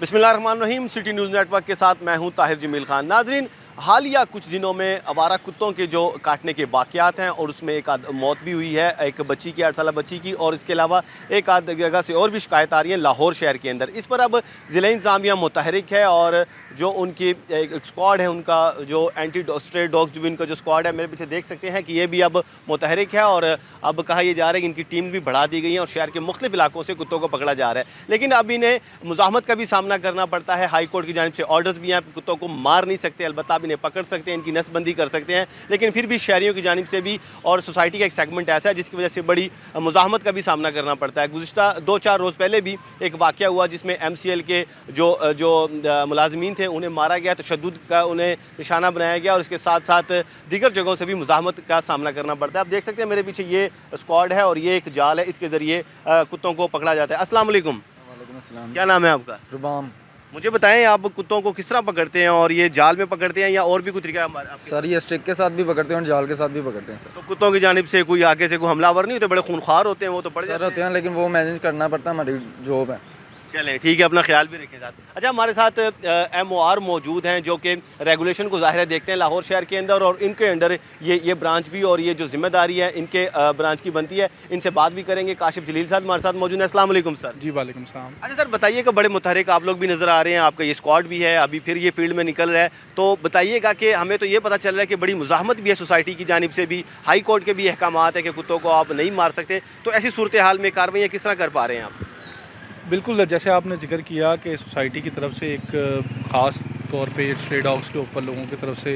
बिस्मिल्लाहिर्रहमानिर्रहीम। City news network के साथ मैं हूं ताहिर जमील खान। नाजरीन, हालिया कुछ दिनों में आवारा कुत्तों के जो काटने के वाक़यात हैं और उसमें एक आध मौत भी हुई है, एक बच्ची की 8 साल बच्ची की, और इसके अलावा एक आध जगह से और भी शिकायत आ रही है लाहौर शहर के अंदर। इस पर अब ज़िला इंतज़ामिया मुतहरिक है और जो उनकी एक स्क्वाड है, उनका जो एंटी स्ट्रे डॉग्स जो इनका जो स्क्वाड है, मेरे पीछे देख सकते हैं कि ये भी अब मुतहरिक है और अब कहा यह जा रहा है कि इनकी टीम भी बढ़ा दी गई है और शहर के मुख्तलिफ इलाकों से कुत्तों को पकड़ा जा रहा है। लेकिन अब इन्हें मुज़ाहमत का भी सामना करना पड़ता है। हाई कोर्ट की जानिब से ऑर्डर्स भी हैं, कुत्तों को मार नहीं सकते, अलबत्ता आप इन्हें पकड़ सकते हैं, इनकी नसबंदी कर सकते हैं, लेकिन फिर भी शहरियों की जानिब से भी और सोसाइटी का एक सेगमेंट ऐसा है जिसकी वजह से बड़ी मुज़ाहमत का भी सामना करना पड़ता है। गुज़िश्ता 2-4 रोज़ पहले भी एक वाक़या हुआ जिसमें MCL के जो मुलाजमीन थे उन्हें मारा गया, तशद्दुद का उन्हें निशाना बनाया गया और इसके साथ साथ दीगर जगहों से भी मुज़ाहमत का सामना करना पड़ता है। आप देख सकते हैं मेरे पीछे ये स्क्वाड है और ये एक जाल है, इसके ज़रिए कुत्तों को पकड़ा जाता है। अस्सलाम वालेकुम। क्या नाम है आपका? रुबाम। मुझे बताएं, आप कुत्तों को किस तरह पकड़ते हैं और ये जाल में पकड़ते हैं या और भी कोई तरीका है हमारे? सर ये स्टिक के साथ भी पकड़ते हैं और जाल के साथ भी पकड़ते हैं सर। तो कुत्तों की जानिब से कोई आगे से कोई हमलावर नहीं होते? बड़े खूनख्वार होते हैं वो तो पड़ जाते होते हैं, लेकिन वो मैनेज करना पड़ता है, हमारी जॉब है। चलें ठीक है, अपना ख्याल भी रखें साथ। अच्छा, हमारे साथ MOR मौजूद हैं जो कि रेगुलेशन को ज़ाहिर है देखते हैं लाहौर शहर के अंदर और इनके अंडर ये ब्रांच भी और ये जो जिम्मेदारी है इनके ब्रांच की बनती है। इनसे बात भी करेंगे। काशिफ जलील साहब हमारे साथ मौजूद हैं। अस्सलाम वालेकुम सर। जी वालेकुम सलाम। अच्छा सर, बताइएगा, बड़े मुतहरिक आप लोग भी नज़र आ रहे हैं, आपका ये स्क्वाड भी है, अभी फिर ये फील्ड में निकल रहा है, तो बताइएगा कि हमें तो ये पता चल रहा है कि बड़ी मुज़ाहमत भी है सोसाइटी की जानिब से भी, हाई कोर्ट के भी अहकामात है कि कुत्तों को आप नहीं मार सकते, तो ऐसी सूरत हाल में कार्रवाइयाँ किस तरह कर पा रहे हैं आप? बिल्कुल, जैसे आपने जिक्र किया कि सोसाइटी की तरफ से एक ख़ास तौर पे स्ट्रे डॉग्स के ऊपर लोगों की तरफ से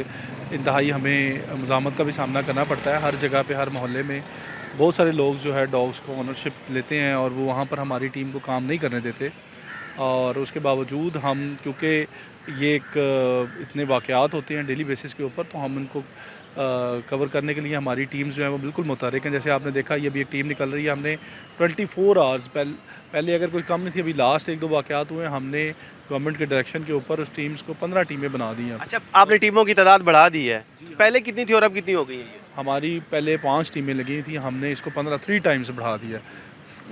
इंतहाई हमें मुज़ाहमत का भी सामना करना पड़ता है। हर जगह पे, हर मोहल्ले में बहुत सारे लोग जो है डॉग्स को ओनरशिप लेते हैं और वो वहाँ पर हमारी टीम को काम नहीं करने देते, और उसके बावजूद हम, क्योंकि ये एक इतने वाक़यात होते हैं डेली बेसिस के ऊपर, तो हम उनको कवर करने के लिए हमारी टीम्स जो है वो बिल्कुल मुतहरिक हैं। जैसे आपने देखा, ये भी एक टीम निकल रही है। हमने 24 आवर्स पहले अगर कोई कम नहीं थी, अभी लास्ट 1-2 वाक़यात हुए, हमने गवर्नमेंट के डायरेक्शन के ऊपर उस टीम्स को 15 टीमें बना दी हैं। अच्छा, आपने टीमों की तादाद बढ़ा दी है? पहले कितनी थी और अब कितनी हो गई है? हमारी पहले 5 टीमें लगी थी, हमने इसको 3 टाइम्स बढ़ा दिया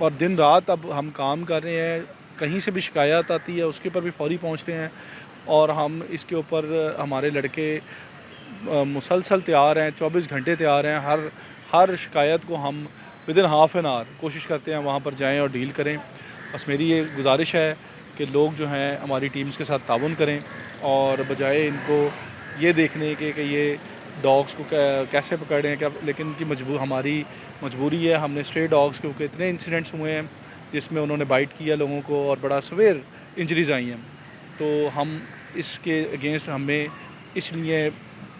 और दिन रात अब हम काम कर रहे हैं। कहीं से भी शिकायत आती है उसके ऊपर भी फौरी पहुँचते हैं और हम इसके ऊपर, हमारे लड़के मुसलसल तैयार हैं, 24 घंटे तैयार हैं। हर शिकायत को हम विदिन हाफ एन आवर कोशिश करते हैं वहाँ पर जाएं और डील करें। बस मेरी ये गुजारिश है कि लोग जो हैं हमारी टीम्स के साथ ताउन करें और बजाय इनको ये देखने के कि ये डॉग्स को कैसे पकड़ें क्या, लेकिन इनकी हमारी मजबूरी है। हमने स्ट्रे डॉग्स के इतने इंसिडेंट्स हुए हैं जिसमें उन्होंने बाइट किया लोगों को और बड़ा सवेर इंजरीज़ आई हैं, तो हम इसके अगेंस्ट हमें इसलिए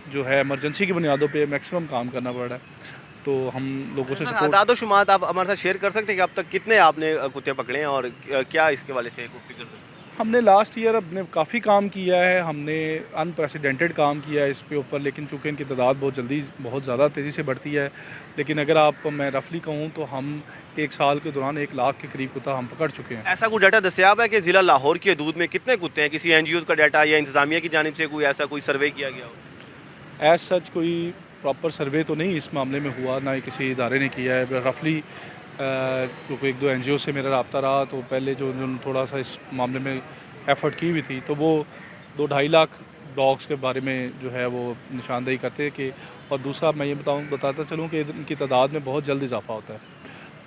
जो है इमरजेंसी की बुनियादों पे मैक्सिमम काम करना पड़ रहा है। तो हम लोगों से सपोर्ट, आदाद शुमात आप हमारे साथ शेयर कर सकते हैं कि अब तक कितने आपने कुत्ते पकड़े हैं और क्या इसके वाले से फिगर? हमने लास्ट ईयर अपने काफ़ी काम किया है, हमने अनप्रेसिडेंटेड काम किया है इस पे ऊपर, लेकिन चूँकि इनकी तादाद बहुत ज़्यादा तेज़ी से बढ़ती है, लेकिन अगर मैं रफली कहूँ तो हम 1 साल के दौरान 1 लाख के करीब कुत्ता हम पकड़ चुके हैं। ऐसा कोई डाटा दस्याब है कि ज़िला लाहौर की हदूद में कितने कुत्ते हैं? किसी NGOs का डाटा या इंतज़ामिया की जानिब से कोई सर्वे किया गया हो? एज सच कोई प्रॉपर सर्वे तो नहीं इस मामले में हुआ, ना ही किसी इदारे ने किया है। रफली क्योंकि 1-2 NGO से मेरा रब्ता रहा, तो पहले जो उन्होंने थोड़ा सा इस मामले में एफ़र्ट की हुई थी, तो वो 2-2.5 लाख डॉग्स के बारे में जो है वो निशानदेही करते हैं कि, और दूसरा मैं ये बताता चलूँ कि इनकी तादाद में बहुत जल्द इजाफा होता है।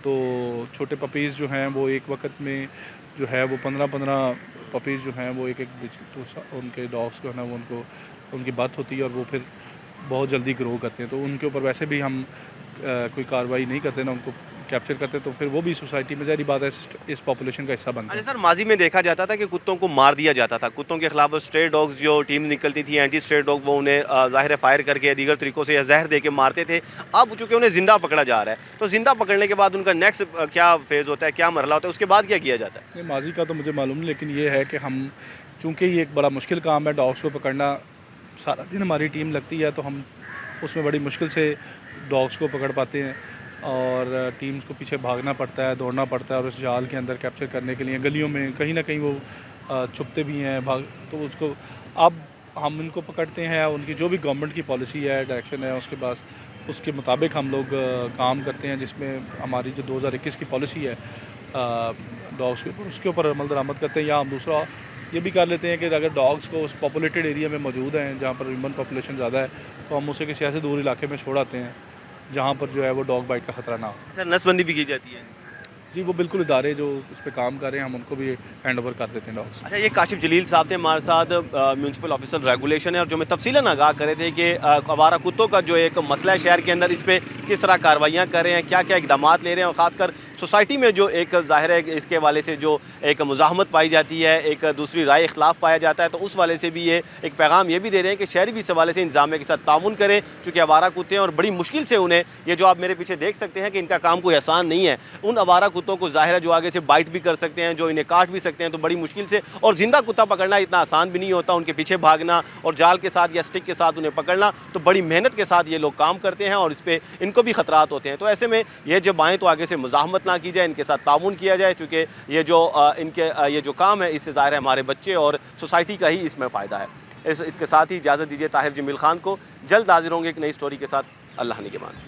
तो छोटे पपीज़ जो हैं वो एक वक्त में जो है वो 15-15 पपीज़ जो हैं वो एक उनके डॉग्स जो है ना वो उनकी बर्थ होती है और वो फिर बहुत जल्दी ग्रो करते हैं। तो उनके ऊपर वैसे भी हम कोई कार्रवाई नहीं करते, ना उनको कैप्चर करते, तो फिर वो भी सोसाइटी में ज़ाहिर बात है इस पॉपुलेशन का हिस्सा बनते हैं। अच्छा सर, माजी में देखा जाता था कि कुत्तों को मार दिया जाता था, कुत्तों के खिलाफ स्ट्रे डॉग्स जो टीम निकलती थी, एंटी स्ट्रे डॉग, वो उन्हें ज़ाहिर फायर करके दीगर तरीक़ों से या जहर दे के मारते थे। अब चूँकि उन्हें ज़िंदा पकड़ा जा रहा है, तो ज़िंदा पकड़ने के बाद उनका नेक्स्ट क्या फेज़ होता है, क्या मरहला होता है, उसके बाद क्या किया जाता है? माजी का तो मुझे मालूम नहीं, लेकिन ये है कि हम, चूँकि ये एक बड़ा मुश्किल काम है, डॉग्स को पकड़ना, सारा दिन हमारी टीम लगती है, तो हम उसमें बड़ी मुश्किल से डॉग्स को पकड़ पाते हैं और टीम्स को पीछे भागना पड़ता है, दौड़ना पड़ता है, और उस जाल के अंदर कैप्चर करने के लिए गलियों में कहीं ना कहीं वो छुपते भी हैं तो उसको अब हम इनको पकड़ते हैं। उनकी जो भी गवर्नमेंट की पॉलिसी है, डायरेक्शन है, उसके बाद उसके मुताबिक हम लोग काम करते हैं, जिसमें हमारी जो 2021 की पॉलिसी है डॉग्स के ऊपर, उसके ऊपर अमल दरामद करते हैं। या हम दूसरा ये भी कर लेते हैं कि अगर डॉग्स को उस पॉपुलेटेड एरिया में मौजूद हैं जहाँ पर ह्यूमन पॉपुलेशन ज़्यादा है तो हम उसे किसी ऐसे दूर इलाके में छोड़ आते हैं जहाँ पर जो है वो डॉग बाइट का ख़तरा ना हो। सर नसबंदी भी की जाती है। जी वो बिल्कुल इदारे जो उस पर काम कर रहे हैं हम उनको भी हैंड ओवर कर देते हैं डॉग्स। अच्छा, ये काशिफ जलील साहब थे हमारे साथ, म्यूनसिपल ऑफिसर रेगुलेशन है, और जो मैं तफसीलन आगाह कर रहे थे कि आवारा कुत्तों का जो एक मसला है शहर के अंदर, इस पर किस तरह कार्रवाइयाँ कर रहे हैं, क्या क्या इकदाम ले रहे हैं, और ख़ासकर सोसाइटी में जो एक ज़ाहिर है इसके वाले से जो एक मुज़ाहमत पाई जाती है, एक दूसरी राय इख्लाफ पाया जाता है, तो उस वाले से भी ये एक पैगाम ये भी दे रहे हैं कि शहरी भी इस हवाले से इंतजामिया के साथ ताउन करें, चूँकि आवारा कुत्ते हैं और बड़ी मुश्किल से उन्हें, ये जो आप मेरे पीछे देख सकते हैं कि इनका काम कोई आसान नहीं है, उन आवारा कुत्तों को ज़ाहिर है जो आगे से बाइट भी कर सकते हैं, जो इन्हें काट भी सकते हैं, तो बड़ी मुश्किल से, और जिंदा कुत्ता पकड़ना इतना आसान भी नहीं होता, उनके पीछे भागना और जाल के साथ या स्टिक के साथ उन्हें पकड़ना, तो बड़ी मेहनत के साथ ये लोग काम करते हैं और इस पर इनको भी खतरात होते हैं। तो ऐसे में ये जब आएँ तो आगे से मुज़ाहमत ना की जाए, इनके साथ ताउन किया जाए, चूँकि ये जो इनके ये जो काम है इससे ज़ाहिर है हमारे बच्चे और सोसाइटी का ही इसमें फ़ायदा है। इसके साथ ही इजाज़त दीजिए ताहिर जमील खान को, जल्द हाजिर होंगे एक नई स्टोरी के साथ। अल्लाह निगहबान।